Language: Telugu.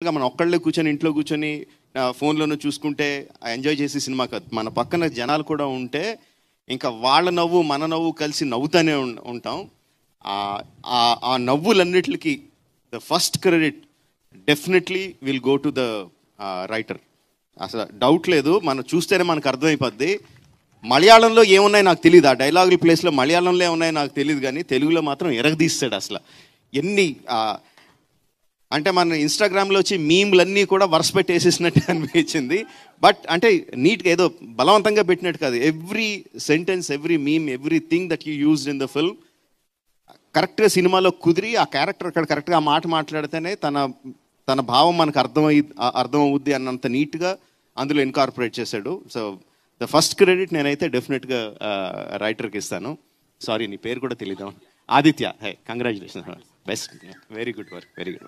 మనం ఒక్కళ్ళే కూర్చొని ఇంట్లో కూర్చొని ఫోన్లోనూ చూసుకుంటే ఎంజాయ్ చేసే సినిమా కాదు. మన పక్కన జనాలు కూడా ఉంటే ఇంకా వాళ్ళ నవ్వు మన నవ్వు కలిసి నవ్వుతూనే ఉంటాం. ఆ నవ్వులన్నిటికి the first credit definitely will go to the writer. అసలు డౌట్ లేదు, మనం చూస్తేనే మనకు అర్థమైపోద్ది. మలయాళంలో ఏమున్నాయి నాకు తెలియదు, ఆ డైలాగుల ప్లేస్లో మలయాళంలో ఏమున్నాయి నాకు తెలియదు, కానీ తెలుగులో మాత్రం ఎరగదీస్తాడు. అసలు ఎన్ని అంటే మన ఇన్స్టాగ్రామ్లో వచ్చి మీమ్లన్నీ కూడా వరుస పెట్టి వేసేసినట్టు అనిపించింది. బట్ అంటే నీట్గా ఏదో బలవంతంగా పెట్టినట్టు కాదు. Every sentence, every meme, everything that you used in the film కరెక్ట్గా సినిమాలో కుదిరి ఆ క్యారెక్టర్ అక్కడ కరెక్ట్గా ఆ మాట మాట్లాడితేనే తన భావం మనకు అర్థం అవుద్ది అన్నంత నీట్గా అందులో ఇన్కార్పొరేట్ చేశాడు. సో ద ఫస్ట్ క్రెడిట్ నేనైతే డెఫినెట్గా రైటర్కి ఇస్తాను. సారీ, నీ పేరు కూడా తెలీదు. Aditya. Hey, congratulations, best, very good work, very good.